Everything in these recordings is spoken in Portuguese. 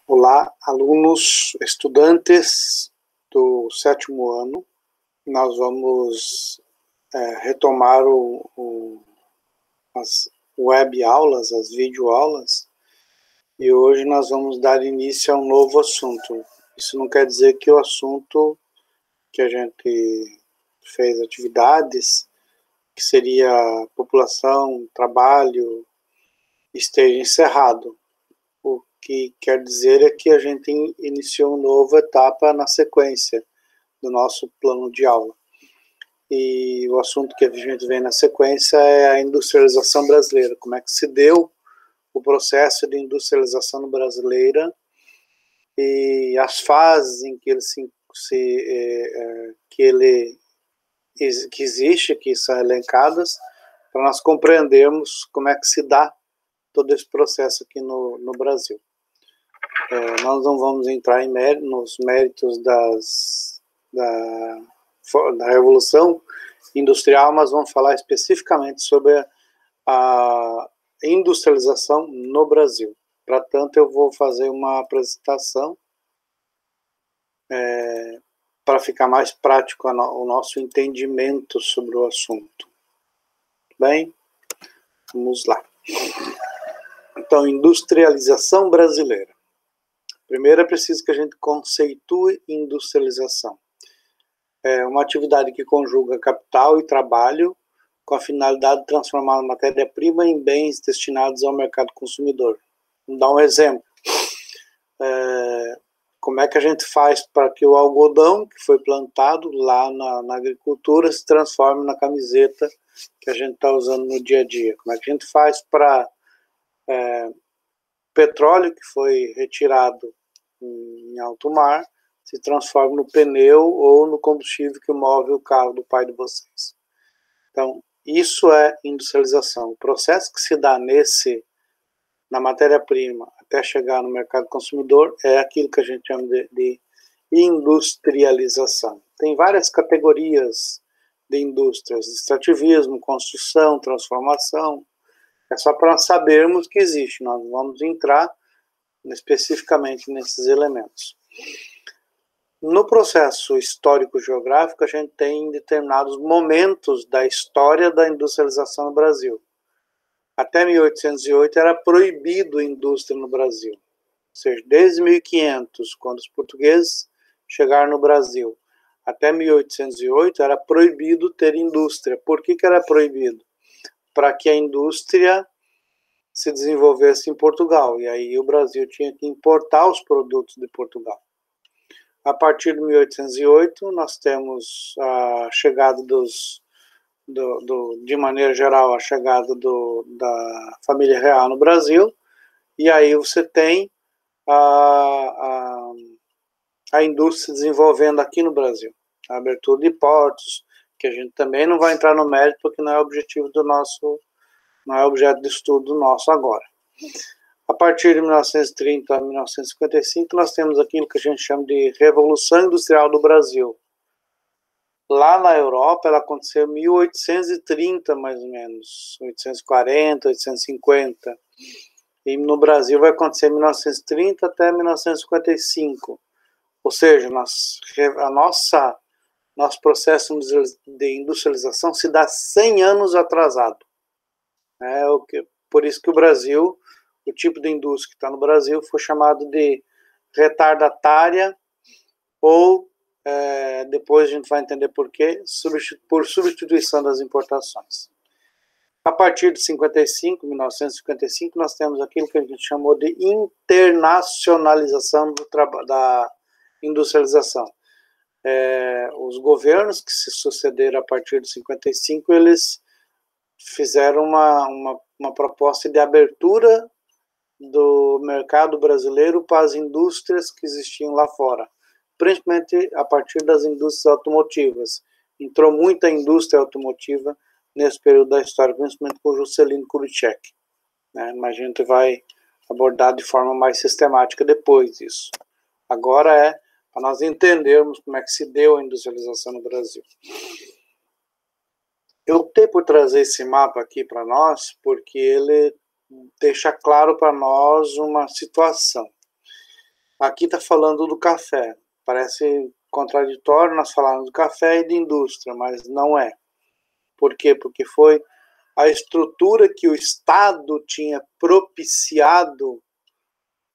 Olá, alunos, estudantes do 7º ano. Nós vamos retomar as web aulas, as videoaulas, e hoje nós vamos dar início a um novo assunto. Isso não quer dizer que o assunto que a gente fez atividades, que seria população, trabalho, esteja encerrado. O que quer dizer é que a gente iniciou uma nova etapa na sequência do nosso plano de aula. E o assunto que a gente vem na sequência é a industrialização brasileira. Como é que se deu o processo de industrialização brasileira e as fases em que que existe, que são elencadas, para nós compreendermos como é que se dá todo esse processo aqui no Brasil. Nós não vamos entrar nos méritos da Revolução Industrial, mas vamos falar especificamente sobre a industrialização no Brasil. Para tanto, eu vou fazer uma apresentação para ficar mais prático o nosso entendimento sobre o assunto. Bem, vamos lá. Então, industrialização brasileira. Primeiro é preciso que a gente conceitue industrialização. É uma atividade que conjuga capital e trabalho com a finalidade de transformar a matéria-prima em bens destinados ao mercado consumidor. Vamos dar um exemplo. Como é que a gente faz para que o algodão que foi plantado lá na agricultura se transforme na camiseta que a gente está usando no dia a dia? Como é que a gente faz para petróleo que foi retirado em alto mar se transforma no pneu ou no combustível que move o carro do pai de vocês? Então, isso é industrialização. O processo que se dá na matéria-prima até chegar no mercado consumidor é aquilo que a gente chama de industrialização. Tem várias categorias de indústrias: extrativismo, construção, transformação. É só para sabermos que existe. Nós vamos entrar especificamente nesses elementos. No processo histórico-geográfico, a gente tem determinados momentos da história da industrialização no Brasil. Até 1808 era proibido a indústria no Brasil. Ou seja, desde 1500, quando os portugueses chegaram no Brasil, até 1808 era proibido ter indústria. Por que era proibido? Para que a indústria se desenvolvesse em Portugal. E aí o Brasil tinha que importar os produtos de Portugal. A partir de 1808, nós temos a chegada de maneira geral, a chegada da família real no Brasil, e aí você tem a indústria se desenvolvendo aqui no Brasil. A abertura de portos, que a gente também não vai entrar no mérito, porque não é objetivo não é objeto de estudo nosso agora. A partir de 1930 a 1955, nós temos aquilo que a gente chama de Revolução Industrial do Brasil. Lá na Europa, ela aconteceu em 1830, mais ou menos, 1840, 1850. E no Brasil vai acontecer em 1930 até 1955. Ou seja, nosso processo de industrialização se dá 100 anos atrasado. Por isso que o tipo de indústria que está no Brasil foi chamado de retardatária ou, depois a gente vai entender por quê, por substituição das importações. A partir de 1955, nós temos aquilo que a gente chamou de internacionalização da industrialização. Os governos que se sucederam a partir de 55, eles fizeram uma proposta de abertura do mercado brasileiro para as indústrias que existiam lá fora, principalmente a partir das indústrias automotivas. Entrou muita indústria automotiva nesse período da história, principalmente com Juscelino Kubitschek, mas a gente vai abordar de forma mais sistemática depois disso. Agora é para nós entendermos como é que se deu a industrialização no Brasil. Eu optei por trazer esse mapa aqui para nós, porque ele deixa claro para nós uma situação. Aqui está falando do café. Parece contraditório nós falarmos do café e de indústria, mas não é. Por quê? Porque foi a estrutura que o Estado tinha propiciado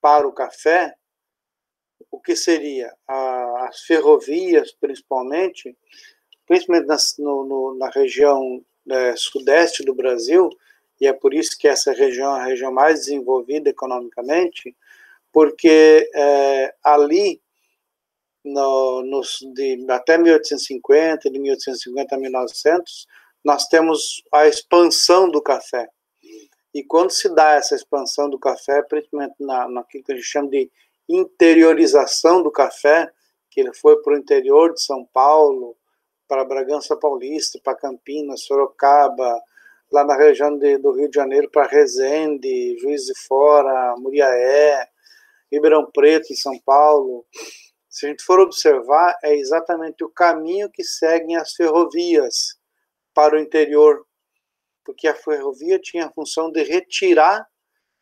para o café, o que seria as ferrovias, principalmente na região sudeste do Brasil, e é por isso que essa região é a região mais desenvolvida economicamente, porque ali, até 1850, de 1850 a 1900, nós temos a expansão do café. E quando se dá essa expansão do café, principalmente naquilo que a gente chama de interiorização do café, que ele foi para o interior de São Paulo, para Bragança Paulista, para Campinas, Sorocaba, lá na região do Rio de Janeiro, para Resende, Juiz de Fora, Muriaé, Ribeirão Preto, em São Paulo. Se a gente for observar, é exatamente o caminho que seguem as ferrovias para o interior, porque a ferrovia tinha a função de retirar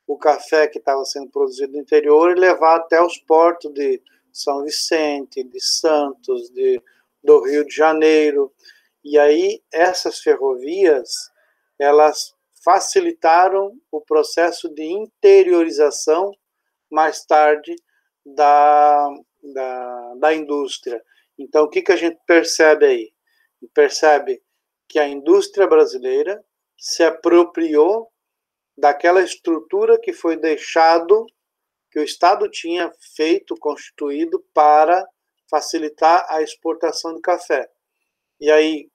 o café que estava sendo produzido no interior e levar até os portos de São Vicente, de Santos, do Rio de Janeiro. E aí essas ferrovias, elas facilitaram o processo de interiorização mais tarde da indústria. Então, o que a gente percebe aí? Percebe que a indústria brasileira se apropriou daquela estrutura que foi deixado, que o Estado tinha feito, constituído para facilitar a exportação do café. E aí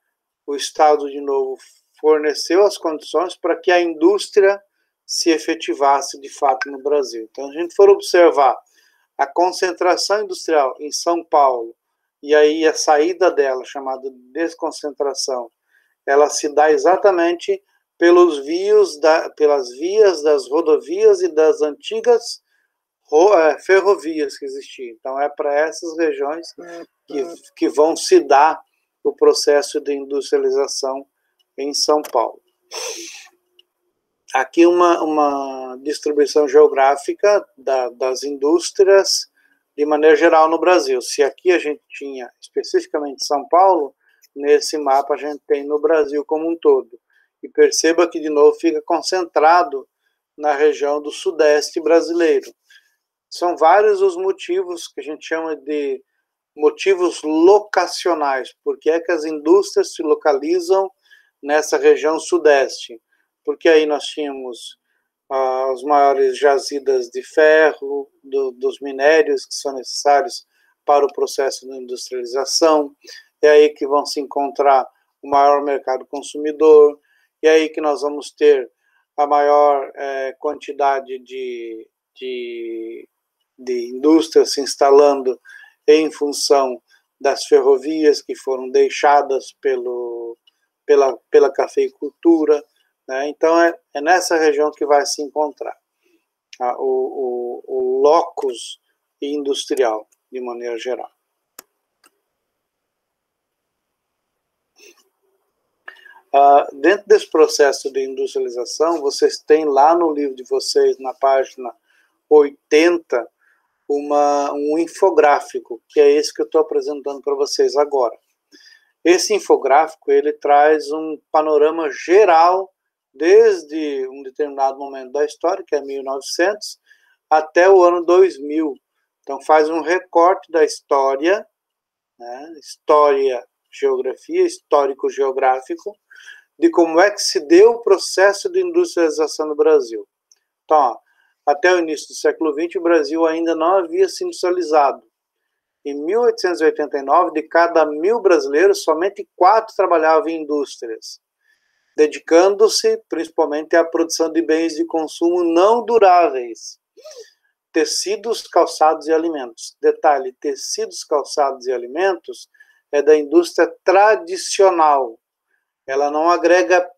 o Estado, de novo, forneceu as condições para que a indústria se efetivasse de fato no Brasil. Então, se a gente for observar a concentração industrial em São Paulo, e aí a saída dela, chamada desconcentração, ela se dá exatamente pelas vias das rodovias e das antigas ferrovias que existiam. Então, é para essas regiões que vão se dar o processo de industrialização em São Paulo. Aqui uma distribuição geográfica das indústrias de maneira geral no Brasil. Se aqui a gente tinha especificamente São Paulo, nesse mapa a gente tem no Brasil como um todo. E perceba que, de novo, fica concentrado na região do sudeste brasileiro. São vários os motivos que a gente chama de motivos locacionais. Por que é que as indústrias se localizam nessa região sudeste? Porque aí nós tínhamos as maiores jazidas de ferro, dos minérios que são necessários para o processo de industrialização, é aí que vão se encontrar o maior mercado consumidor, é aí que nós vamos ter a maior quantidade de indústrias se instalando em função das ferrovias que foram deixadas pela cafeicultura, né? Então, é nessa região que vai se encontrar o locus industrial, de maneira geral. Dentro desse processo de industrialização, vocês têm lá no livro de vocês, na página 80, um infográfico, que é esse que eu estou apresentando para vocês agora. Esse infográfico, ele traz um panorama geral desde um determinado momento da história, que é 1900, até o ano 2000. Então, faz um recorte da história, né? História, geografia, histórico-geográfico, de como é que se deu o processo de industrialização no Brasil. Então, ó, até o início do século XX, o Brasil ainda não havia se industrializado. Em 1889, de cada 1000 brasileiros, somente 4 trabalhavam em indústrias, dedicando-se principalmente à produção de bens de consumo não duráveis, tecidos, calçados e alimentos. Detalhe, tecidos, calçados e alimentos é da indústria tradicional. Ela não agrega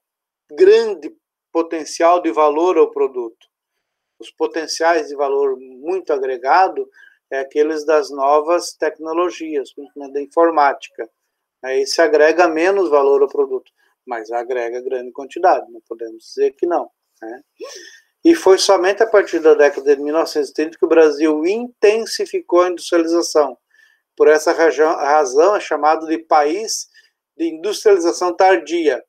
grande potencial de valor ao produto. Os potenciais de valor muito agregado é aqueles das novas tecnologias, principalmente da informática. Aí se agrega menos valor ao produto, mas agrega grande quantidade, não podemos dizer que não, né? E foi somente a partir da década de 1930 que o Brasil intensificou a industrialização. Por essa razão é chamado de país de industrialização tardia,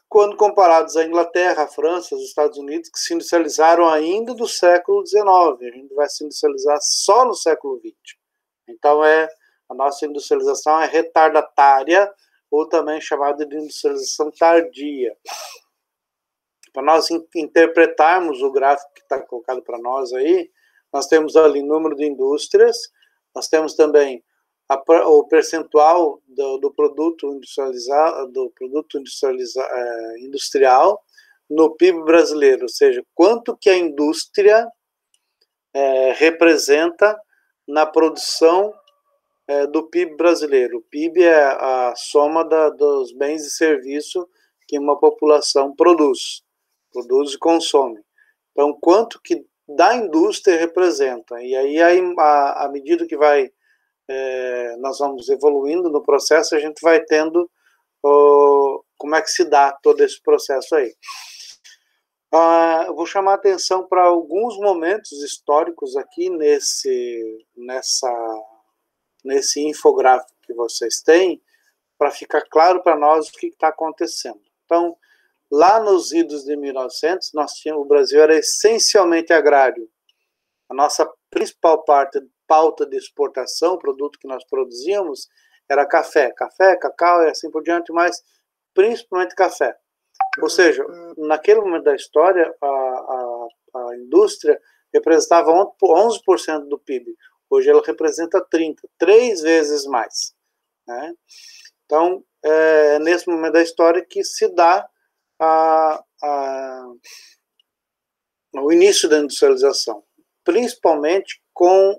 quando comparados à Inglaterra, à França, aos Estados Unidos, que se industrializaram ainda do século XIX. A gente vai se industrializar só no século XX. Então, a nossa industrialização é retardatária, ou também chamada de industrialização tardia. Para nós interpretarmos o gráfico que está colocado para nós aí, nós temos ali número de indústrias, nós temos também o percentual do produto industrial no PIB brasileiro, ou seja, quanto que a indústria representa na produção do PIB brasileiro. O PIB é a soma dos bens e serviços que uma população produz e consome. Então, quanto que da indústria representa? E aí, à medida que nós vamos evoluindo no processo, a gente vai tendo como é que se dá todo esse processo aí. Eu vou chamar a atenção para alguns momentos históricos aqui nesse infográfico que vocês têm, para ficar claro para nós o que está acontecendo. Então, lá nos idos de 1900, o Brasil era essencialmente agrário. A nossa principal pauta de exportação, produto que nós produzíamos, era café, cacau e assim por diante, mas principalmente café. Ou seja, naquele momento da história, a indústria representava 11% do PIB. Hoje ela representa 30%, 3 vezes mais. Né? Então, é nesse momento da história que se dá o início da industrialização. Principalmente com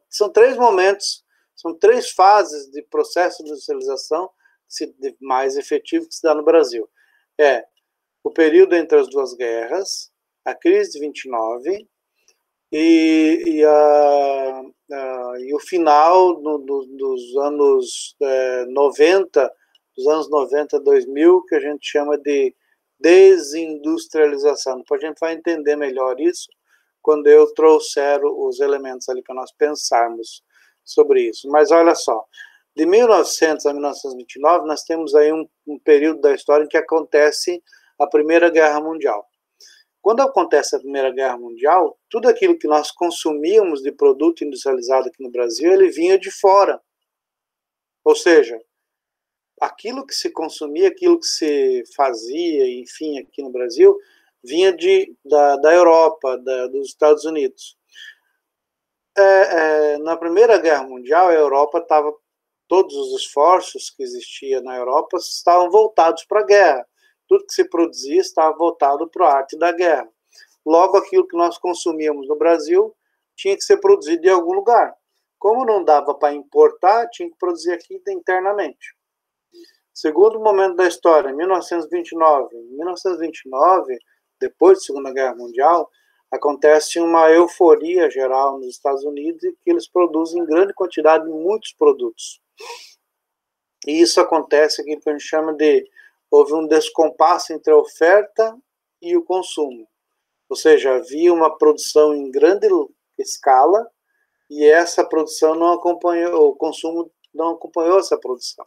são 3 momentos, são 3 fases de processo de industrialização mais efetivo que se dá no Brasil. O período entre as 2 guerras, a crise de 29 e o final dos anos 90, dos anos 90 2000, que a gente chama de desindustrialização. Depois a gente vai entender melhor isso quando eu trouxer os elementos ali para nós pensarmos sobre isso. Mas olha só, de 1900 a 1929, nós temos aí um período da história em que acontece a Primeira Guerra Mundial. Quando acontece a Primeira Guerra Mundial, tudo aquilo que nós consumíamos de produto industrializado aqui no Brasil, ele vinha de fora. Ou seja, aquilo que se consumia, aquilo que se fazia, enfim, aqui no Brasil, vinha da Europa, dos Estados Unidos. Na Primeira Guerra Mundial, a Europa estava, todos os esforços que existiam na Europa estavam voltados para a guerra. Tudo que se produzia estava voltado para a arte da guerra. Logo, aquilo que nós consumíamos no Brasil tinha que ser produzido em algum lugar. Como não dava para importar, tinha que produzir aqui internamente. Segundo momento da história, 1929. Em 1929, depois da Segunda Guerra Mundial, acontece uma euforia geral nos Estados Unidos e que eles produzem em grande quantidade muitos produtos. E isso acontece aqui que a gente chama houve um descompasso entre a oferta e o consumo. Ou seja, havia uma produção em grande escala e essa produção não acompanhou, o consumo não acompanhou essa produção.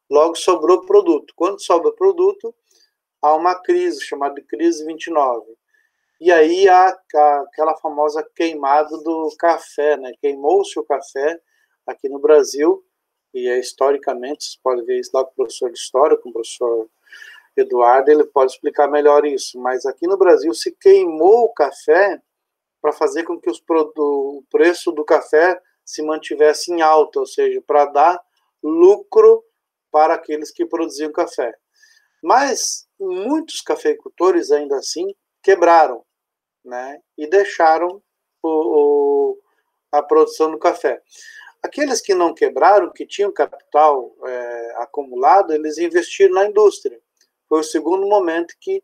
Logo, sobrou produto. Quando sobra produto, há uma crise, chamada de crise 29. E aí há aquela famosa queimada do café, né? Queimou-se o café aqui no Brasil, e historicamente, vocês podem ver isso lá com o professor de História, com o professor Eduardo, ele pode explicar melhor isso. Mas aqui no Brasil se queimou o café para fazer com que o preço do café se mantivesse em alta, ou seja, para dar lucro para aqueles que produziam café. Mas muitos cafeicultores ainda assim quebraram, né, e deixaram a produção do café. Aqueles que não quebraram, que tinham capital acumulado, eles investiram na indústria. Foi o segundo momento que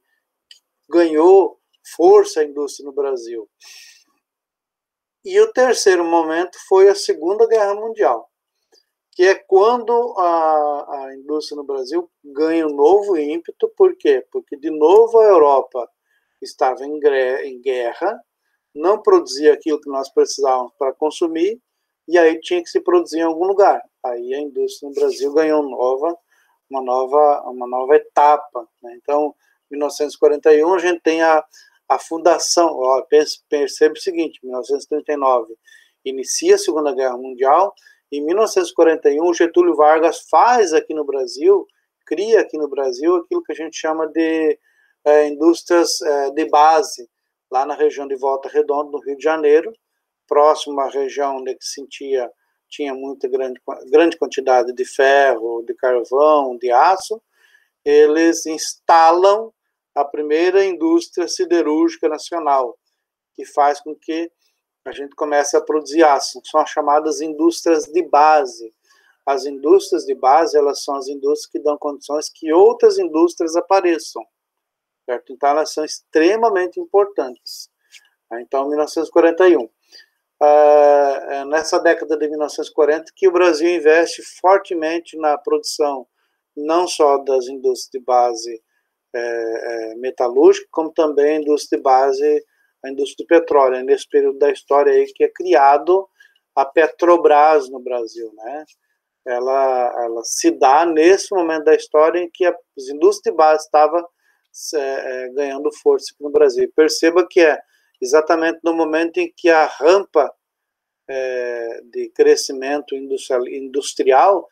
ganhou força a indústria no Brasil. E o terceiro momento foi a Segunda Guerra Mundial, que é quando a indústria no Brasil ganha um novo ímpeto. Por quê? Porque, de novo, a Europa estava em guerra, não produzia aquilo que nós precisávamos para consumir, e aí tinha que se produzir em algum lugar. Aí a indústria no Brasil ganhou uma nova etapa, né? Então, em 1941, a gente tem a fundação. Percebe o seguinte: em 1939 inicia a Segunda Guerra Mundial. Em 1941, Getúlio Vargas faz aqui no Brasil, cria aqui no Brasil aquilo que a gente chama de indústrias de base, lá na região de Volta Redonda, no Rio de Janeiro, próximo à região onde se tinha muita grande quantidade de ferro, de carvão, de aço. Eles instalam a primeira indústria siderúrgica nacional, que faz com que a gente comece a produzir aço. São as chamadas indústrias de base. As indústrias de base, elas são as indústrias que dão condições que outras indústrias apareçam, certo? Então, elas são extremamente importantes. Então, 1941. Nessa década de 1940, que o Brasil investe fortemente na produção, não só das indústrias de base metalúrgica, como também a indústria de base, a indústria do petróleo. É nesse período da história aí que é criado a Petrobras no Brasil, né? Ela se dá nesse momento da história em que as indústrias de base estavam ganhando força aqui no Brasil. Perceba que é exatamente no momento em que a rampa de crescimento industrial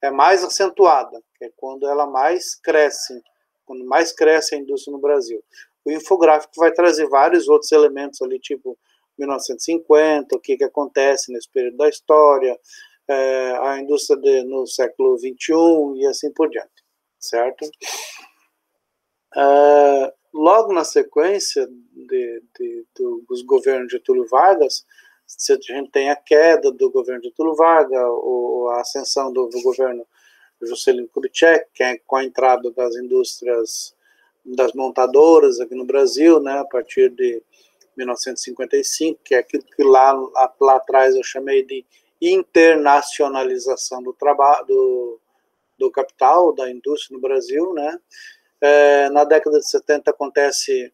é mais acentuada, que é quando ela mais cresce, quando mais cresce a indústria no Brasil. O infográfico vai trazer vários outros elementos ali, tipo 1950, o que acontece nesse período da história, a indústria no século XXI e assim por diante, certo? Logo na sequência dos governos de Getúlio Vargas, a gente tem a queda do governo de Getúlio Vargas, a ascensão do governo Juscelino Kubitschek, que é com a entrada das indústrias, das montadoras aqui no Brasil, né, a partir de 1955, que é aquilo que lá atrás eu chamei de internacionalização do capital, da indústria no Brasil, né. Na década de 70 acontece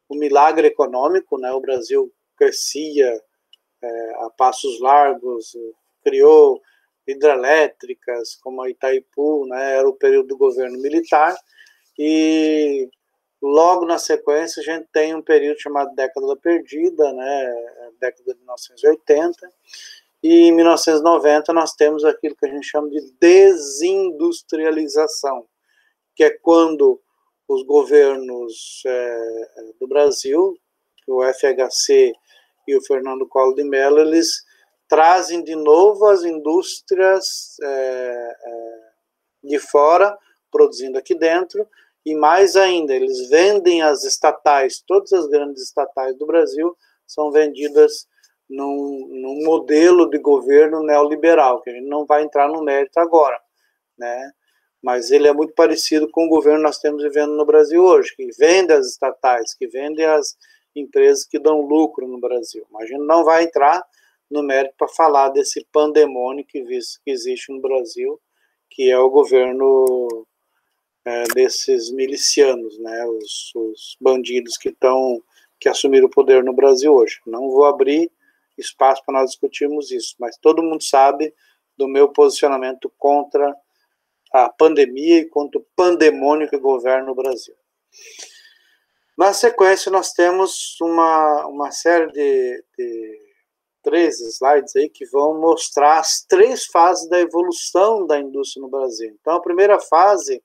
um milagre econômico, né, o Brasil crescia a passos largos, criou hidrelétricas como a Itaipu, né, era o período do governo militar, e logo na sequência a gente tem um período chamado Década da Perdida, né, década de 1980, e em 1990 nós temos aquilo que a gente chama de desindustrialização, que é quando os governos do Brasil, o FHC e o Fernando Collor de Mello, eles trazem de novo as indústrias de fora, produzindo aqui dentro, e mais ainda, eles vendem as estatais, todas as grandes estatais do Brasil são vendidas num modelo de governo neoliberal, que a gente não vai entrar no mérito agora, né? Mas ele é muito parecido com o governo que nós temos vivendo no Brasil hoje, que vende as estatais, que vende as empresas que dão lucro no Brasil. Mas a gente não vai entrar no mérito para falar desse pandemônio que existe no Brasil, que é o governo desses milicianos, né, os bandidos que assumiram o poder no Brasil hoje. Não vou abrir espaço para nós discutirmos isso, mas todo mundo sabe do meu posicionamento contra a pandemia e contra o pandemônio que governa o Brasil. Na sequência, nós temos uma série de 3 slides aí que vão mostrar as 3 fases da evolução da indústria no Brasil. Então, a primeira fase,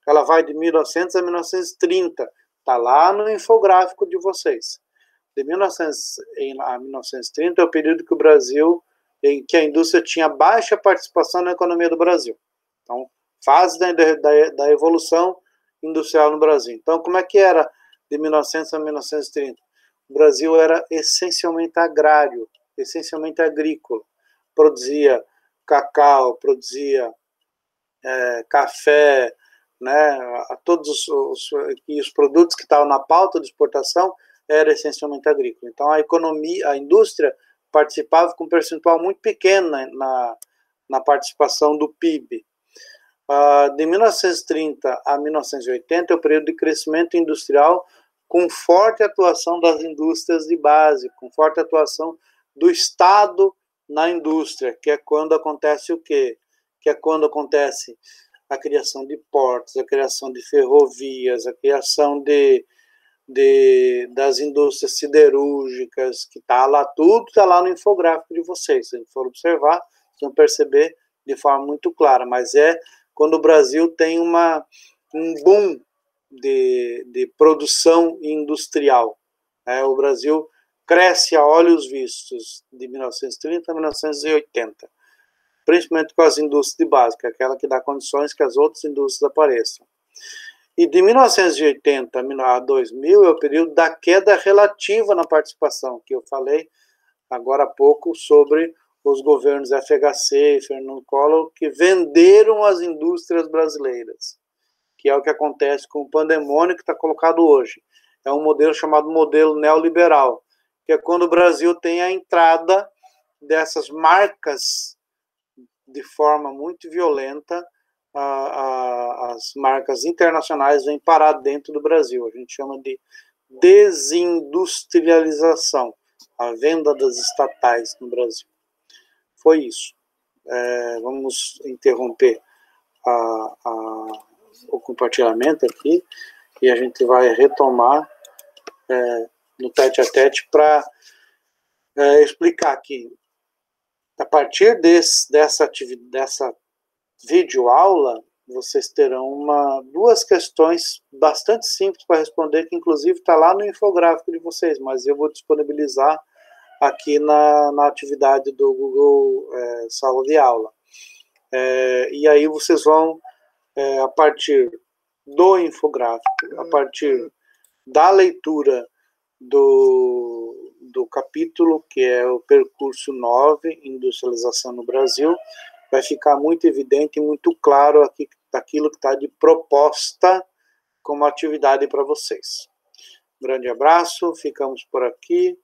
ela vai de 1900 a 1930, está lá no infográfico de vocês. De 1900 a 1930 é o período que o Brasil, em que a indústria tinha baixa participação na economia do Brasil. Então, fase da evolução industrial no Brasil. Então, como é que era de 1900 a 1930? O Brasil era essencialmente agrário, essencialmente agrícola. Produzia cacau, produzia café, né? Todos os produtos que estavam na pauta de exportação era essencialmente agrícola. Então, a indústria participava com um percentual muito pequeno na participação do PIB. De 1930 a 1980 é o período de crescimento industrial com forte atuação das indústrias de base, com forte atuação do Estado na indústria, que é quando acontece o quê? Que é quando acontece a criação de portos, a criação de ferrovias, a criação das indústrias siderúrgicas, que está lá, tudo está lá no infográfico de vocês. Se for observar, vocês vão perceber de forma muito clara, mas é quando o Brasil tem um boom de produção industrial. O Brasil cresce a olhos vistos de 1930 a 1980, principalmente com as indústrias de base, que é aquela que dá condições que as outras indústrias apareçam. E de 1980 a 2000 é o período da queda relativa na participação, que eu falei agora há pouco sobre os governos FHC e Fernando Collor, que venderam as indústrias brasileiras, que é o que acontece com o pandemônio que está colocado hoje. É um modelo chamado modelo neoliberal, que é quando o Brasil tem a entrada dessas marcas de forma muito violenta, as marcas internacionais vêm parar dentro do Brasil. A gente chama de desindustrialização, a venda das estatais no Brasil. Foi isso. Vamos interromper o compartilhamento aqui e a gente vai retomar no tete-a-tete para explicar aqui. A partir dessa videoaula, vocês terão duas questões bastante simples para responder, que inclusive está lá no infográfico de vocês, mas eu vou disponibilizar aqui na atividade do Google Sala de Aula. E aí vocês vão, a partir do infográfico, a partir da leitura do capítulo, que é o percurso 9, Industrialização no Brasil, vai ficar muito evidente e muito claro aqui daquilo que está de proposta como atividade para vocês. Um grande abraço, ficamos por aqui.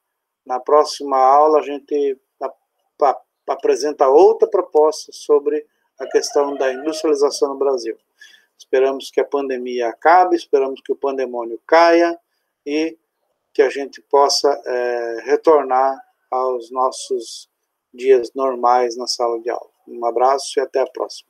Na próxima aula a gente apresenta outra proposta sobre a questão da industrialização no Brasil. Esperamos que a pandemia acabe, esperamos que o pandemônio caia e que a gente possa retornar aos nossos dias normais na sala de aula. Um abraço e até a próxima.